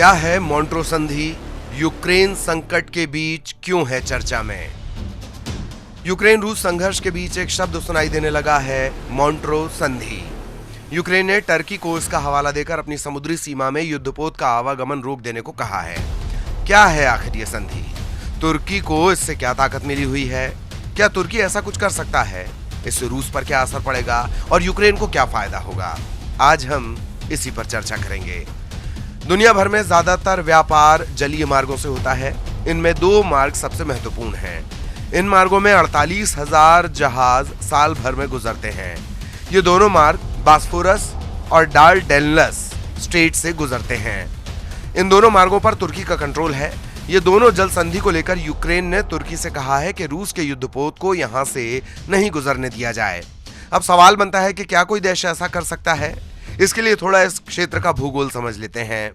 क्या है मॉन्ट्रो संधि? यूक्रेन संकट के बीच क्यों है चर्चा में? यूक्रेन रूस संघर्ष के बीच एक शब्द सुनाई देने लगा है, मॉन्ट्रो संधि। यूक्रेन ने टर्की को इसका हवाला देकर अपनी समुद्री सीमा में युद्धपोत का आवागमन रोक देने को कहा है। क्या है आखिर ये संधि? तुर्की को इससे क्या ताकत मिली हुई है? क्या तुर्की ऐसा कुछ कर सकता है? इससे रूस पर क्या असर पड़ेगा और यूक्रेन को क्या फायदा होगा? आज हम इसी पर चर्चा करेंगे। दुनिया भर में ज्यादातर व्यापार जलीय मार्गों से होता है। इनमें दो मार्ग सबसे महत्वपूर्ण हैं। इन मार्गों में 48,000 जहाज साल भर में गुजरते हैं। ये दोनों मार्ग बॉस्फोरस और डार्डेनल्स स्ट्रेट से गुजरते हैं। इन दोनों मार्गों पर तुर्की का कंट्रोल है। ये दोनों जल संधि को लेकर यूक्रेन ने तुर्की से कहा है कि रूस के युद्धपोत को यहां से नहीं गुजरने दिया जाए। अब सवाल बनता है कि क्या कोई देश ऐसा कर सकता है? इसके लिए थोड़ा इस क्षेत्र का भूगोल समझ लेते हैं।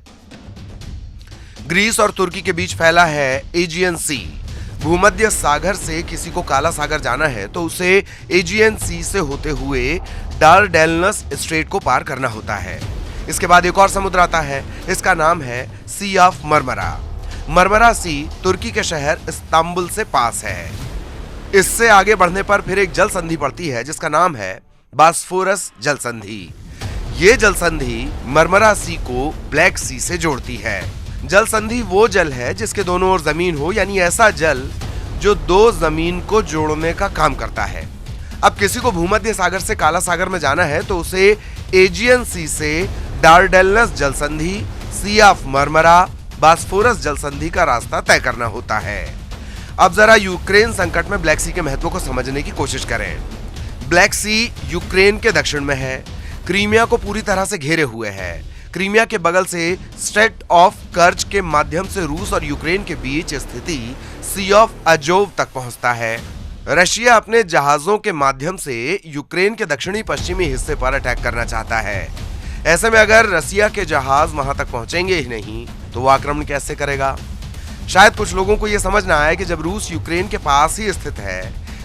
ग्रीस और तुर्की के बीच फैला है एजियन सी। भूमध्य सागर से किसी को काला सागर जाना है तो उसे एजियन सी से होते हुए डार्डेनल्स स्ट्रेट को पार करना होता है। इसके बाद एक और समुद्र आता है, इसका नाम है सी ऑफ मरमरा। मरमरा सी तुर्की के शहर इस्तांबुल से पास है। इससे आगे बढ़ने पर फिर एक जल संधि पड़ती है जिसका नाम है बॉस्फोरस जल संधि। ये जल संधि मरमरा सी को ब्लैक सी से जोड़ती है। जल संधि वो जल है जिसके दोनों ओर जमीन हो, यानी ऐसा जल जो दो जमीन को जोड़ने का काम करता है। अब किसी को भूमध्य सागर से काला सागर में जाना है तो उसे एजियन सी से डार्डेनल्स जल संधि, सी ऑफ मरमरा, बॉस्फोरस जल संधि का रास्ता तय करना होता है। अब जरा यूक्रेन संकट में ब्लैक सी के महत्व को समझने की कोशिश करें। ब्लैक सी यूक्रेन के दक्षिण में है, क्रीमिया को पूरी तरह से घेरे हुए है। क्रीमिया के बगल से स्ट्रेट ऑफ कर्च के माध्यम से रूस और यूक्रेन के बीच स्थिति सी ऑफ अजोव तक पहुंचता है। रशिया अपने जहाजों के माध्यम से यूक्रेन के दक्षिणी पश्चिमी हिस्से पर अटैक करना चाहता है। ऐसे में अगर रशिया के जहाज वहां तक पहुंचेंगे ही नहीं तो वो आक्रमण कैसे करेगा? शायद कुछ लोगों को यह समझ ना आए कि जब रूस यूक्रेन के पास ही स्थित है,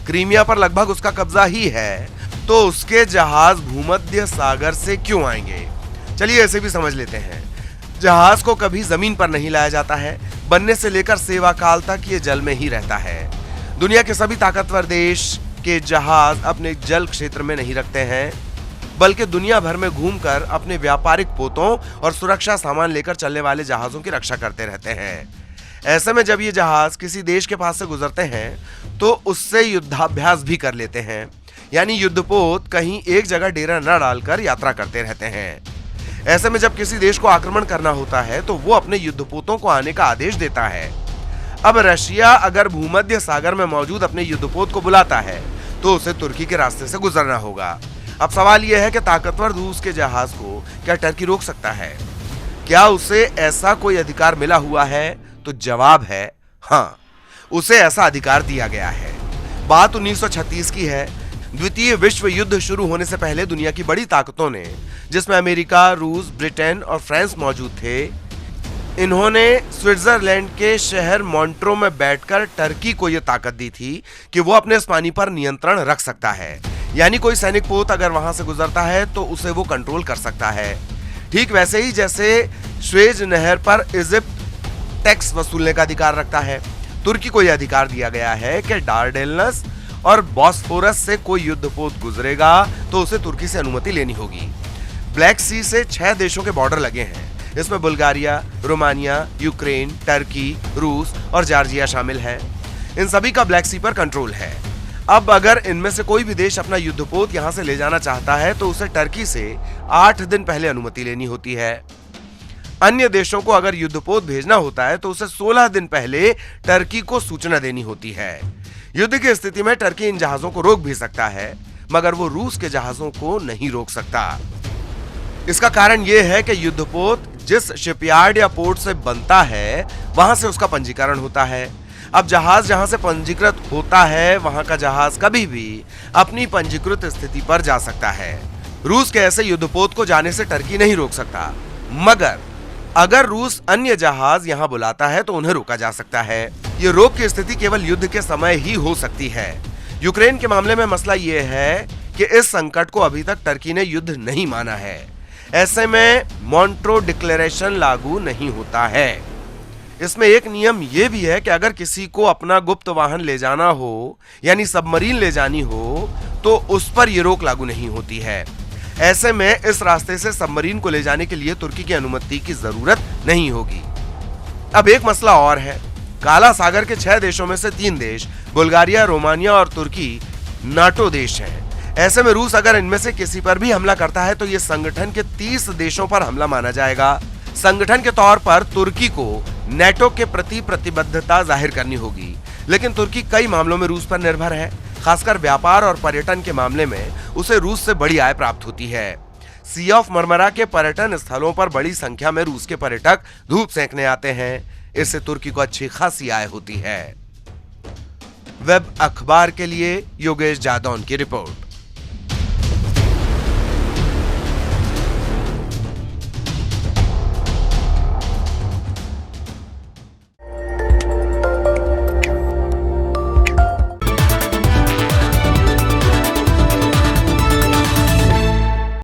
क्रीमिया पर लगभग उसका कब्जा ही है, तो उसके जहाज भूमध्य सागर से क्यों आएंगे? चलिए ऐसे भी समझ लेते हैं। जहाज को कभी जमीन पर नहीं लाया जाता है। बनने से लेकर सेवा काल तक ये जल में ही रहता है। दुनिया के सभी ताकतवर देश के जहाज अपने जल क्षेत्र में नहीं रखते हैं, बल्कि दुनिया भर में घूमकर अपने व्यापारिक पोतों और सुरक्षा सामान लेकर चलने वाले जहाजों की रक्षा करते रहते हैं। ऐसे में जब ये जहाज किसी देश के पास से गुजरते हैं तो उससे युद्धाभ्यास भी कर लेते हैं, यानी युद्धपोत कहीं एक जगह डेरा न डालकर यात्रा करते रहते हैं। ऐसे में जब किसी देश को आक्रमण करना होता है तो वो अपने युद्धपोतों को आने का आदेश देता है। अब रशिया अगर भूमध्य सागर में मौजूद अपने युद्धपोत को बुलाता है तो उसे तुर्की के रास्ते से गुजरना होगा। अब सवाल यह है कि ताकतवर रूस के जहाज को क्या टर्की रोक सकता है? क्या उसे ऐसा कोई अधिकार मिला हुआ है? तो जवाब है हाँ, उसे ऐसा अधिकार दिया गया है। बात 1936 की है। द्वितीय विश्व युद्ध शुरू होने से पहले दुनिया की बड़ी ताकतों ने, जिसमें अमेरिका, रूस, ब्रिटेन और फ्रांस मौजूद थे, इन्होंने स्विट्जरलैंड के शहर मॉन्ट्रो में बैठकर टर्की को यह ताकत दी थी कि वो अपने इस पानी पर नियंत्रण रख सकता है। यानी कोई सैनिक पोत अगर वहां से गुजरता है तो उसे वो कंट्रोल कर सकता है। ठीक वैसे ही जैसे स्वेज नहर पर इजिप्ट टैक्स वसूलने का अधिकार रखता है, तुर्की को यह अधिकार दिया गया है कि डार्डेनल्स और बॉस्फोरस से कोई युद्धपोत गुजरेगा तो उसे तुर्की से अनुमति लेनी होगी। ब्लैक सी से 6 देशों के बॉर्डर लगे हैं। इसमें बुल्गारिया, रोमानिया, यूक्रेन, टर्की, रूस और जॉर्जिया शामिल है। इन सभी का ब्लैक सी पर कंट्रोल है। अब अगर इनमें से कोई भी देश अपना युद्धपोत यहां से ले जाना चाहता है तो उसे टर्की से 8 दिन पहले अनुमति लेनी होती है। अन्य देशों को अगर युद्धपोत भेजना होता है तो उसे 16 दिन पहले टर्की को सूचना देनी होती है। युद्ध की स्थिति में टर्की इन जहाजों को रोक भी सकता है, मगर वो रूस के जहाजों को नहीं रोक सकता। इसका कारण यह है कि युद्धपोत जिस शिपयार्ड या पोर्ट से बनता है वहां से उसका पंजीकरण होता है। अब जहाज जहां से पंजीकृत होता है वहां का जहाज कभी भी अपनी पंजीकृत स्थिति पर जा सकता है। रूस के ऐसे युद्धपोत को जाने से टर्की नहीं रोक सकता, मगर अगर रूस अन्य जहाज यहां बुलाता है तो उन्हें रोका जा सकता है। ये रोक की स्थिति केवल युद्ध के समय ही हो सकती है। यूक्रेन के मामले में मसला यह है कि इस संकट को अभी तक टर्की ने युद्ध नहीं माना है। ऐसे में मॉन्ट्रो डिक्लेरेशन लागू नहीं होता है। इसमें एक नियम यह भी है कि अगर किसी को अपना गुप्त वाहन ले जाना हो यानी सबमरीन ले जानी हो तो उस पर यह रोक लागू नहीं होती है। ऐसे में इस रास्ते से सबमरीन को ले जाने के लिए तुर्की की अनुमति की जरूरत नहीं होगी। अब एक मसला और है। काला सागर के 6 देशों में से 3 देश बुल्गारिया, रोमानिया और तुर्की नाटो देश हैं। ऐसे में रूस अगर इनमें से किसी पर भी हमला करता है तो यह संगठन के 30 देशों पर हमला माना जाएगा। संगठन के तौर पर तुर्की को नेटो के प्रति प्रतिबद्धता जाहिर करनी होगी, लेकिन तुर्की कई मामलों में रूस पर निर्भर है। खासकर व्यापार और पर्यटन के मामले में उसे रूस से बड़ी आय प्राप्त होती है। सी ऑफ मरमरा के पर्यटन स्थलों पर बड़ी संख्या में रूस के पर्यटक धूप सेंकने आते हैं। इससे तुर्की को अच्छी खासी आय होती है। वेब अखबार के लिए योगेश जादौन की रिपोर्ट।